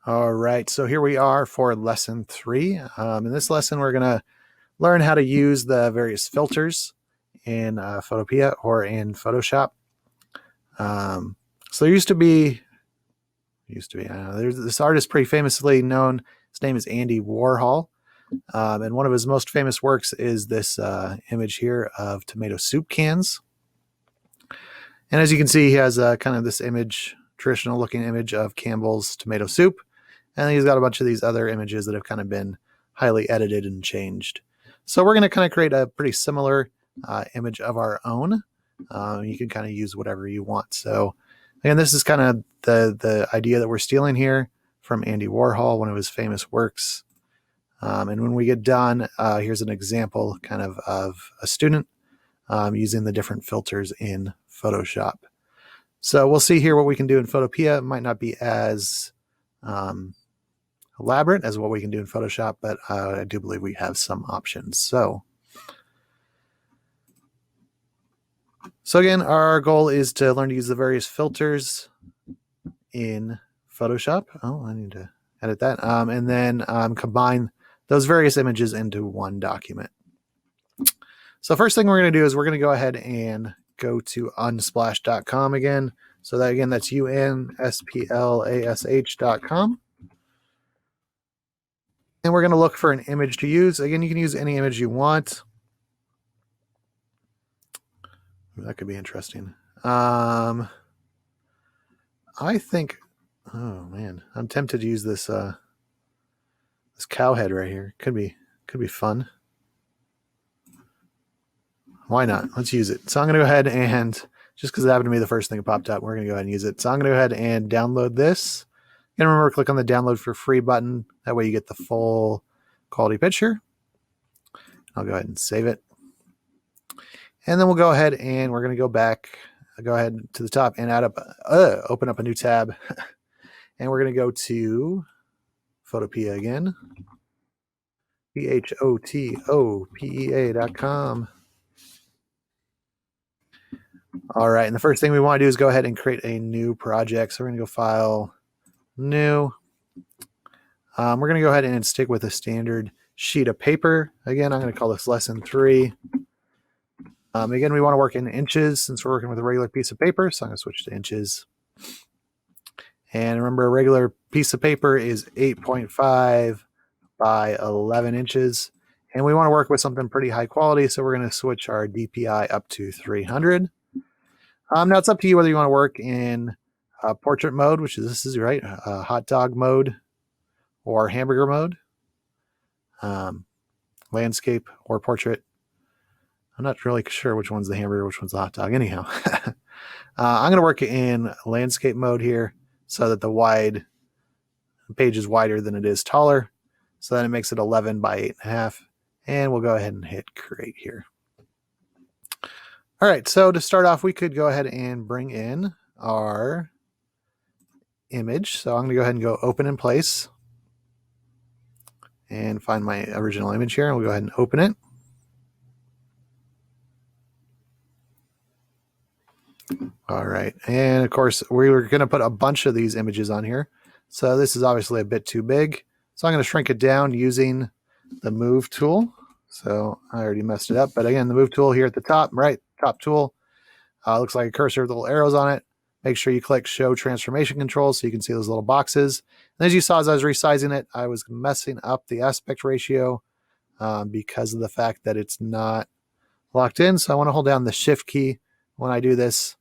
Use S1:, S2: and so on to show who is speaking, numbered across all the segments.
S1: All right, so here we are for lesson 3. In this lesson, we're going to learn how to use the various filters in Photopea or in Photoshop. So there used to be, there's this artist pretty famously known. His name is Andy Warhol. And one of his most famous works is this image here of tomato soup cans. And as you can see, he has kind of this image, traditional looking image of Campbell's tomato soup. And he's got a bunch of these other images that have kind of been highly edited and changed. So we're going to kind of create a pretty similar image of our own. You can kind of use whatever you want. So again, this is kind of the idea that we're stealing here from Andy Warhol, one of his famous works. And when we get done, here's an example kind of a student using the different filters in Photoshop. So we'll see here what we can do in Photopea. It might not be as elaborate as what we can do in Photoshop, but I do believe we have some options. So again, our goal is to learn to use the various filters in Photoshop. Oh, I need to edit that. And then combine those various images into one document. So first thing we're going to do is we're going to go ahead and go to unsplash.com again. So that again, that's unsplash.com. And we're going to look for an image to use. Again, you can use any image you want. That could be interesting. I think, oh man, I'm tempted to use this this cow head right here. Could be fun. Why not? Let's use it. So I'm going to go ahead and, just because it happened to be the first thing that popped up, we're going to go ahead and use it. So I'm going to go ahead and download this. And remember, click on the download for free button. That way you get the full quality picture. I'll go ahead and save it. And then we'll go ahead and we're going to go back, go ahead to the top and open up a new tab. And we're going to go to Photopea again. photopea.com. All right, and the first thing we want to do is go ahead and create a new project. So we're going to go File, New. We're going to go ahead and stick with a standard sheet of paper. Again, I'm going to call this Lesson 3. Again, we want to work in inches since we're working with a regular piece of paper. So I'm going to switch to inches. And remember, a regular piece of paper is 8.5 by 11 inches. And we want to work with something pretty high quality. So we're going to switch our DPI up to 300. Now it's up to you whether you want to work in portrait mode, which is this is right, hot dog mode, or hamburger mode, landscape or portrait. I'm not really sure which one's the hamburger, which one's the hot dog. Anyhow, I'm going to work in landscape mode here so that the page is wider than it is taller. So then it makes it 11 by 8.5. And we'll go ahead and hit create here. All right, so to start off, we could go ahead and bring in our image. So I'm going to go ahead and go open in place and find my original image here. And we'll go ahead and open it. All right, and of course, we were going to put a bunch of these images on here. So this is obviously a bit too big. So I'm going to shrink it down using the Move tool. So I already messed it up. But again, the Move tool here at the top, right, top tool. Looks like a cursor with little arrows on it. Make sure you click Show Transformation Controls so you can see those little boxes. And as you saw as I was resizing it, I was messing up the aspect ratio because of the fact that it's not locked in. So I want to hold down the Shift key when I do this.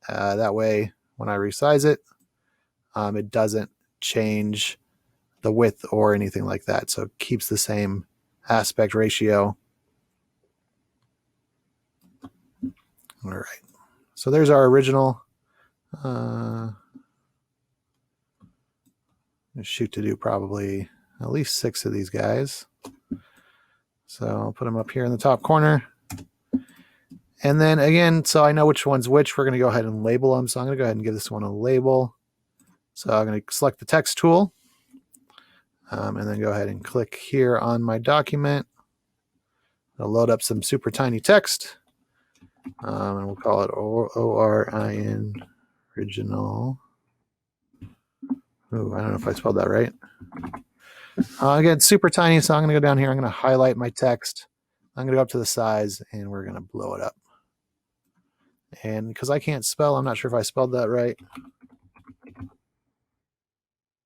S1: That way, when I resize it, it doesn't change the width or anything like that. So it keeps the same aspect ratio. All right. So there's our original. Shoot to do probably at least 6 of these guys. So I'll put them up here in the top corner. And then again, so I know which one's which, we're going to go ahead and label them. So I'm going to go ahead and give this one a label. So I'm going to select the text tool. And then go ahead and click here on my document. It'll load up some super tiny text. And we'll call it ORIN original Ooh, I don't know if I spelled that right. Again, it's super tiny, so I'm going to go down here. I'm going to highlight my text. I'm going to go up to the size, and we're going to blow it up. And because I can't spell, I'm not sure if I spelled that right.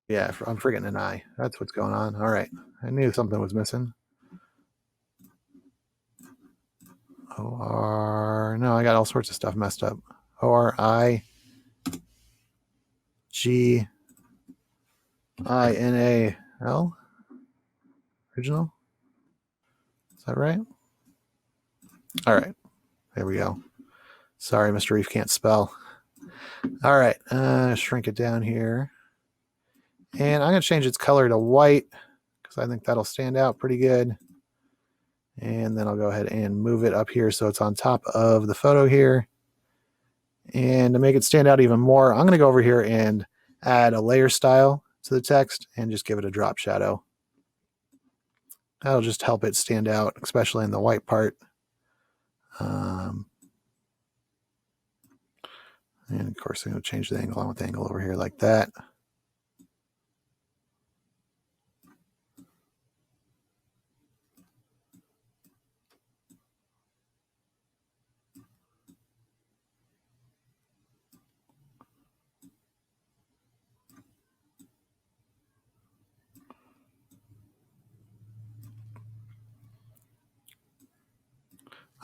S1: Yeah, I'm forgetting an I. That's what's going on. All right. I knew something was missing. O-R... No, I got all sorts of stuff messed up. O-R-I-G-I-N-A-L? Original? Is that right? All right. There we go. Sorry, Mr. Reef can't spell. All right. Shrink it down here. And I'm going to change its color to white because I think that'll stand out pretty good. And then I'll go ahead and move it up here so it's on top of the photo here. And to make it stand out even more, I'm going to go over here and add a layer style to the text and just give it a drop shadow. That'll just help it stand out, especially in the white part. And of course, I'm going to change the angle. I want the angle over here like that.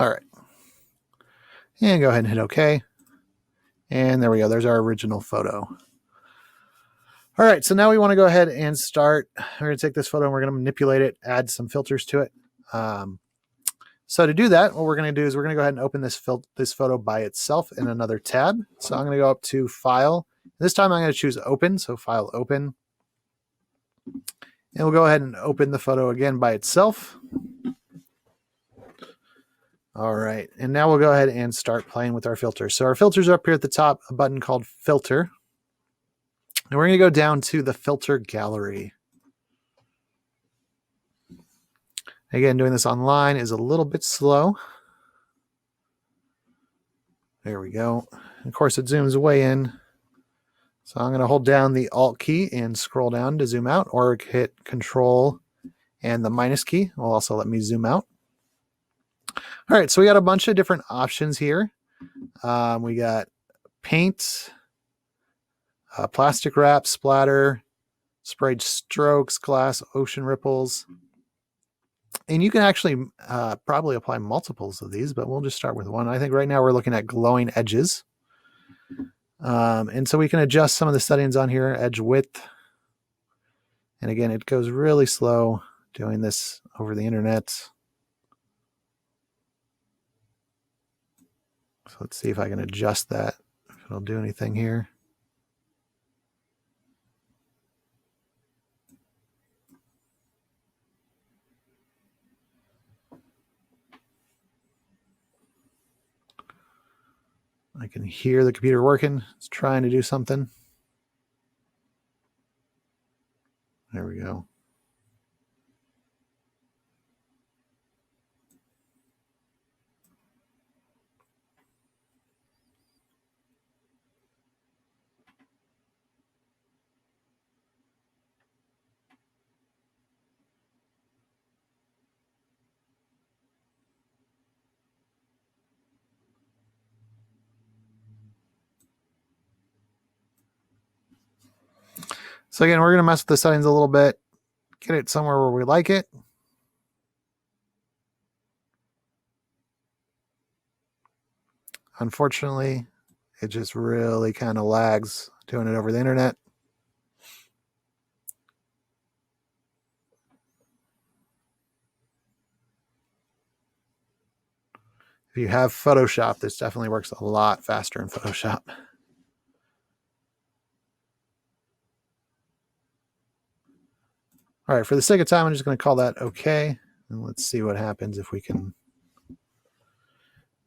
S1: All right. And go ahead and hit OK. And there we go. There's our original photo. All right, so now we want to go ahead and start. We're going to take this photo and we're going to manipulate it, add some filters to it. So to do that, what we're going to do is we're going to go ahead and open this photo by itself in another tab. So I'm going to go up to File. This time I'm going to choose Open, so File, Open. And we'll go ahead and open the photo again by itself. All right, and now we'll go ahead and start playing with our filters. So our filters are up here at the top, a button called Filter. And we're going to go down to the Filter Gallery. Again, doing this online is a little bit slow. There we go. Of course, it zooms way in. So I'm going to hold down the Alt key and scroll down to zoom out, or hit Control and the minus key will also let me zoom out. All right, so we got a bunch of different options here. We got paint, plastic wrap, splatter, sprayed strokes, glass, ocean ripples. And you can actually probably apply multiples of these, but we'll just start with one. I think right now we're looking at glowing edges. And so we can adjust some of the settings on here, edge width. And again, it goes really slow doing this over the internet. So let's see if I can adjust that, if it'll do anything here. I can hear the computer working. It's trying to do something. There we go. So again, we're going to mess with the settings a little bit, get it somewhere where we like it. Unfortunately, it just really kind of lags doing it over the internet. If you have Photoshop, this definitely works a lot faster in Photoshop. All right, for the sake of time, I'm just going to call that okay. And let's see what happens if we can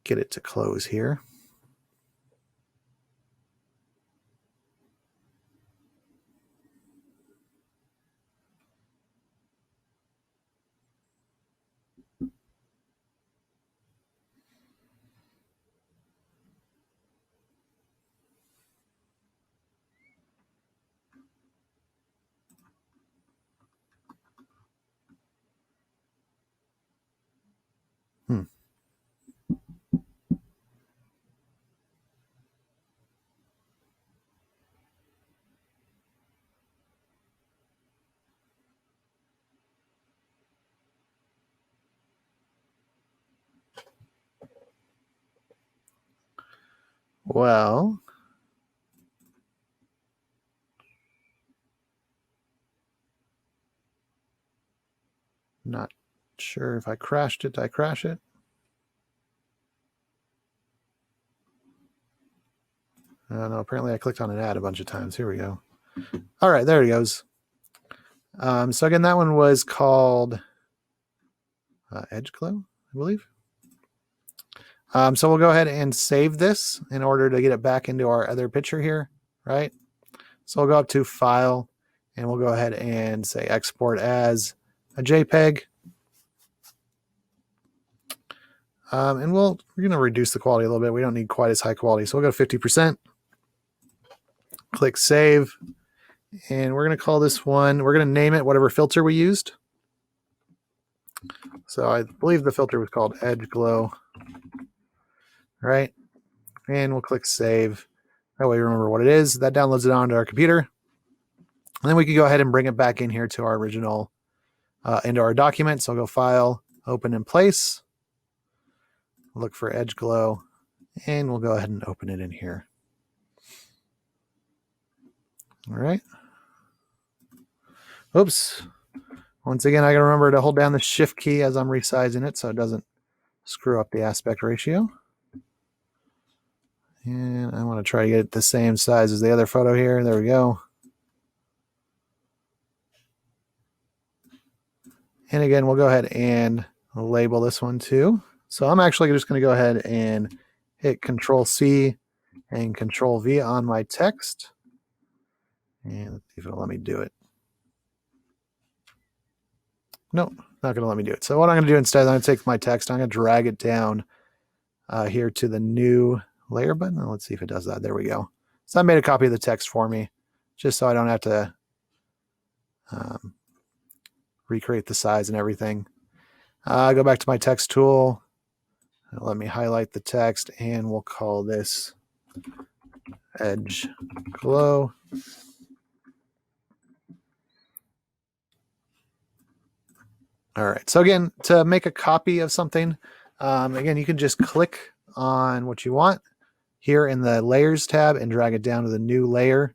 S1: get it to close here. Well, not sure if I crashed it. Did I crash it? No, apparently I clicked on an ad a bunch of times. Here we go. All right, there it goes. So again, that one was called Edge Glow, I believe. So we'll go ahead and save this in order to get it back into our other picture here, right? So we'll go up to File, and we'll go ahead and say Export as a JPEG. And we're going to reduce the quality a little bit. We don't need quite as high quality. So we'll go 50%. Click Save. And we're going to call this one, we're going to name it whatever filter we used. So I believe the filter was called Edge Glow. Right? And we'll click Save. That way we remember what it is. That downloads it onto our computer. And then we can go ahead and bring it back in here to our original, into our document. So I'll go File, Open in Place. Look for Edge Glow. And we'll go ahead and open it in here. All right. Oops. Once again, I got to remember to hold down the Shift key as I'm resizing it so it doesn't screw up the aspect ratio. And I want to try to get it the same size as the other photo here. There we go. And again, we'll go ahead and label this one too. So I'm actually just going to go ahead and hit Control-C and Control-V on my text. And let's see if it'll let me do it. Nope, not going to let me do it. So what I'm going to do instead, I'm going to take my text, I'm going to drag it down here to the new layer button. Let's see if it does that. There we go. So I made a copy of the text for me, just so I don't have to recreate the size and everything. Go back to my text tool. Let me highlight the text, and we'll call this Edge Glow. All right. So again, to make a copy of something, again, you can just click on what you want here in the Layers tab and drag it down to the New Layer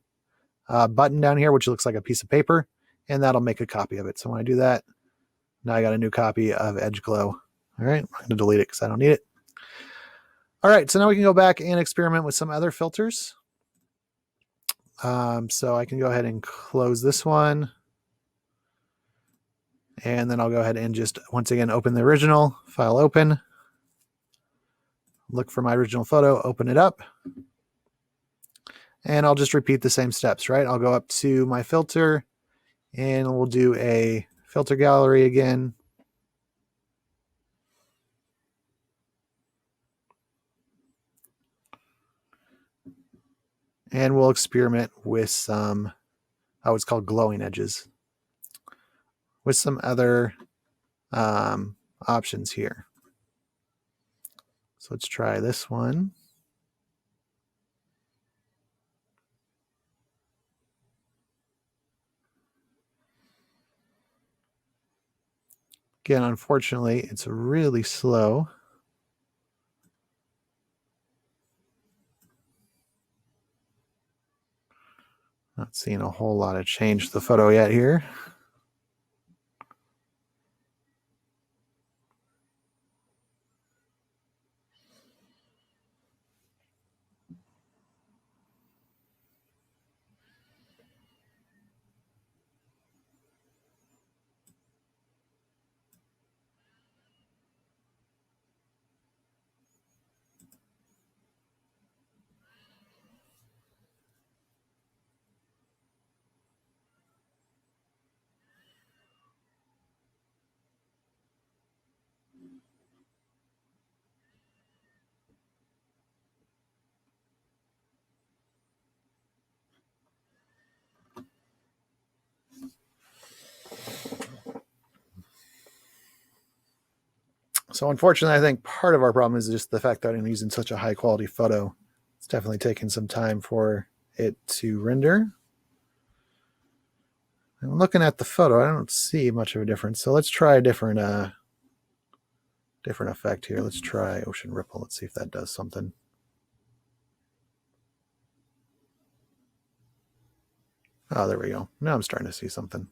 S1: button down here, which looks like a piece of paper, and that'll make a copy of it. So when I do that, now I got a new copy of Edge Glow. All right. I'm going to delete it because I don't need it. All right. So now we can go back and experiment with some other filters. So I can go ahead and close this one. And then I'll go ahead and just, once again, open the original, File Open, look for my original photo, open it up, and I'll just repeat the same steps, right? I'll go up to my filter, and we'll do a filter gallery again. And we'll experiment with some, it's called glowing edges, with some other options here. So let's try this one. Again, unfortunately, it's really slow. Not seeing a whole lot of change to the photo yet here. So unfortunately, I think part of our problem is just the fact that I'm using such a high quality photo. It's definitely taking some time for it to render. I'm looking at the photo, I don't see much of a difference. So let's try a different effect here. Let's try Ocean Ripple. Let's see if that does something. Oh, there we go. Now I'm starting to see something.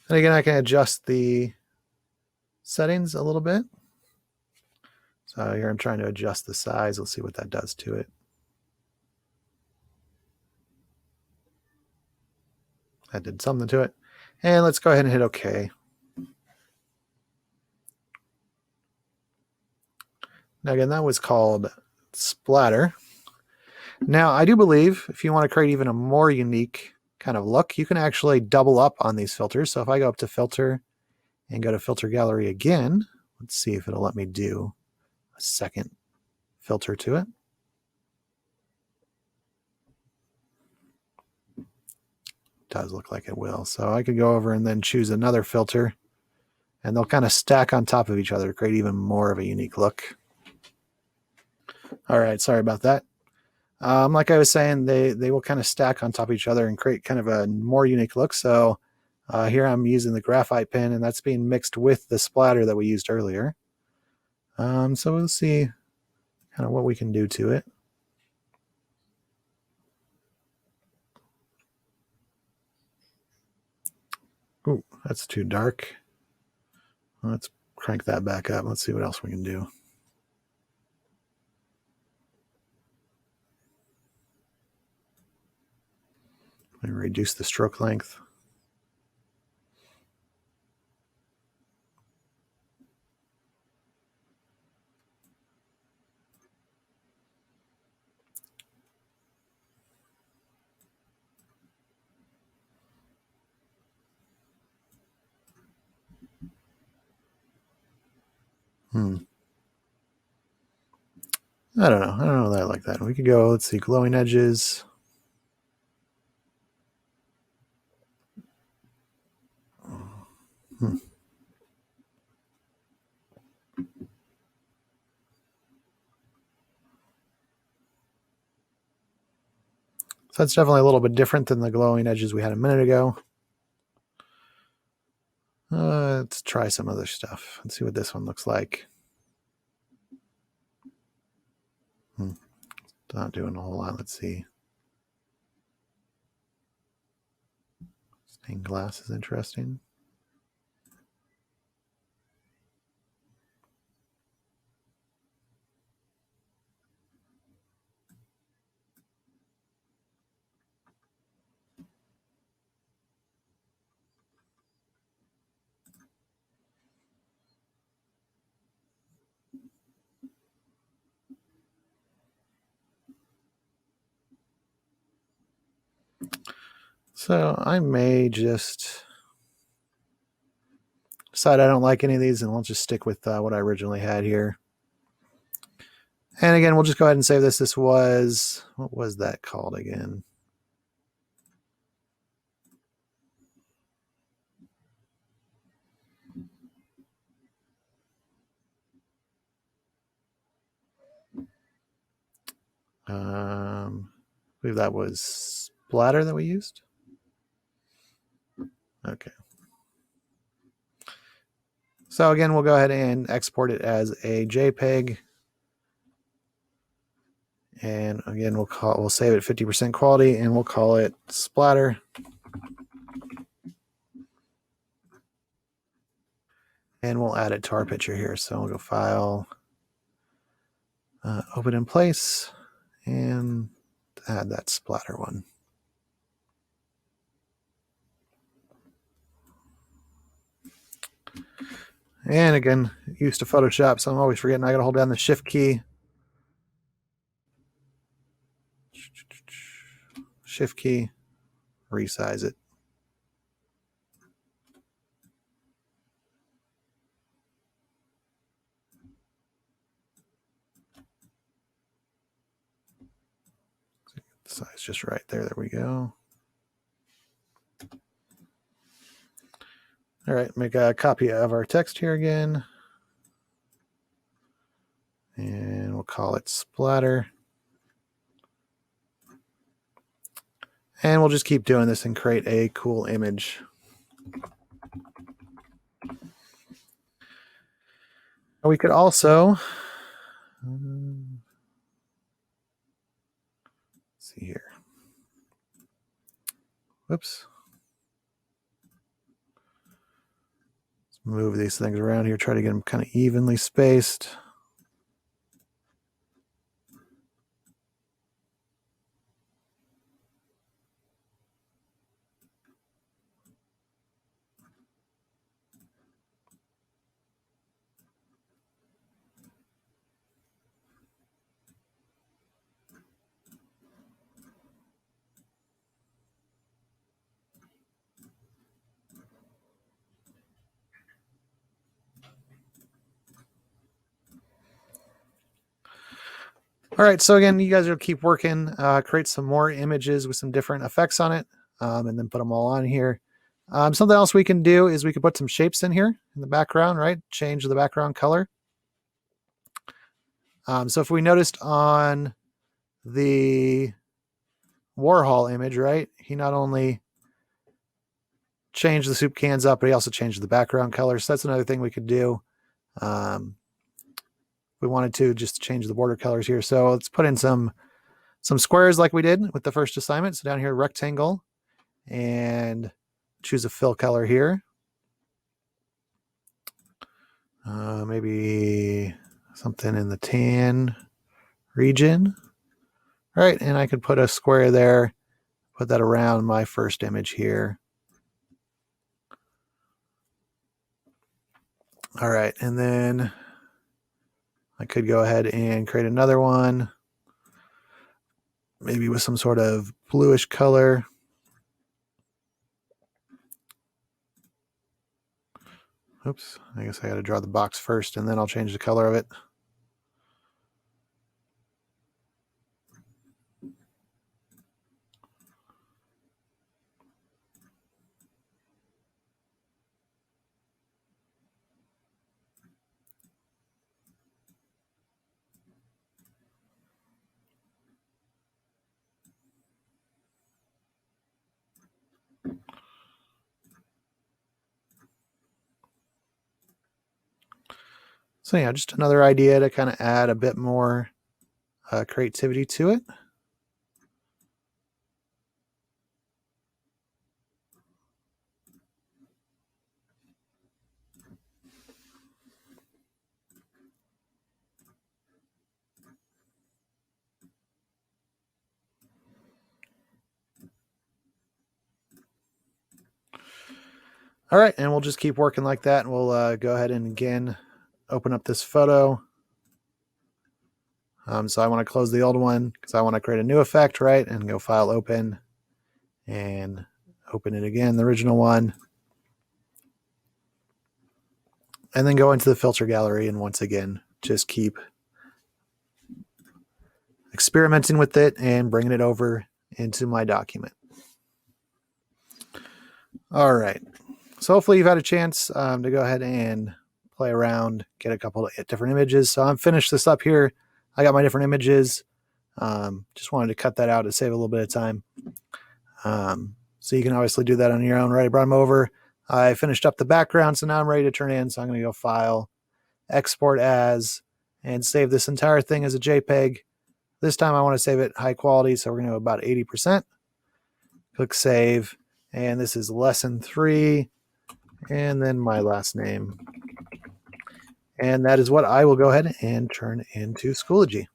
S1: And again, I can adjust the settings a little bit. So here I'm trying to adjust the size. Let's see what that does to it. That did something to it. And let's go ahead and hit OK. Now again, that was called Splatter. Now I do believe if you want to create even a more unique kind of look, you can actually double up on these filters. So if I go up to Filter and go to Filter Gallery again, let's see if it'll let me do a second filter to it. Does look like it will. So I could go over and then choose another filter, and they'll kind of stack on top of each other to create even more of a unique look. All right, sorry about that. Like I was saying, they will kind of stack on top of each other and create kind of a more unique look. So here I'm using the graphite pen, and that's being mixed with the splatter that we used earlier. So we'll see kind of what we can do to it. Ooh, that's too dark. Let's crank that back up. Let's see what else we can do. Maybe reduce the stroke length. I don't know. I don't know that I like that. We could go, let's see, glowing edges. So that's definitely a little bit different than the glowing edges we had a minute ago. Let's try some other stuff. Let's see what this one looks like. Not doing a whole lot. Let's see. Stained glass is interesting. So I may just decide I don't like any of these, and I'll just stick with what I originally had here. And again, we'll just go ahead and save this. This was, what was that called again? I believe that was Splatter that we used. Okay. So again, we'll go ahead and export it as a JPEG. And again, we'll save it 50% quality, and we'll call it Splatter. And we'll add it to our picture here. So we'll go File, Open in Place, and add that splatter one. And again, used to Photoshop, so I'm always forgetting I gotta hold down the Shift key. Shift key, resize it. The size just right there. There we go. All right, make a copy of our text here again. And we'll call it Splatter. And we'll just keep doing this and create a cool image. We could also Let's see here. Whoops. Let's move these things around here, try to get them kind of evenly spaced. All right, so again, you guys will keep working, create some more images with some different effects on it, and then put them all on here. Something else we can do is we can put some shapes in here in the background, right? Change the background color. So if we noticed on the Warhol image, right, he not only changed the soup cans up, but he also changed the background color. So that's another thing we could do. We wanted to just change the border colors here. So let's put in some squares like we did with the first assignment. So down here, rectangle, and choose a fill color here. Maybe something in the tan region. All right, and I could put a square there, put that around my first image here. All right, and then I could go ahead and create another one, maybe with some sort of bluish color. Oops, I guess I got to draw the box first and then I'll change the color of it. So yeah, just another idea to kind of add a bit more creativity to it. All right, and we'll just keep working like that, and we'll go ahead and again open up this photo. So I want to close the old one because I want to create a new effect, right? And go File, Open, and open it again, the original one. And then go into the filter gallery and once again, just keep experimenting with it and bringing it over into my document. All right. So hopefully you've had a chance to go ahead and play around, get a couple of different images. So I'm finished this up here. I got my different images. Just wanted to cut that out to save a little bit of time. So you can obviously do that on your own, right? I brought them over. I finished up the background, so now I'm ready to turn in. So I'm going to go File, Export As, and save this entire thing as a JPEG. This time I want to save it high quality, so we're going to go about 80%. Click Save, and this is Lesson 3, and then my last name. And that is what I will go ahead and turn into Schoology.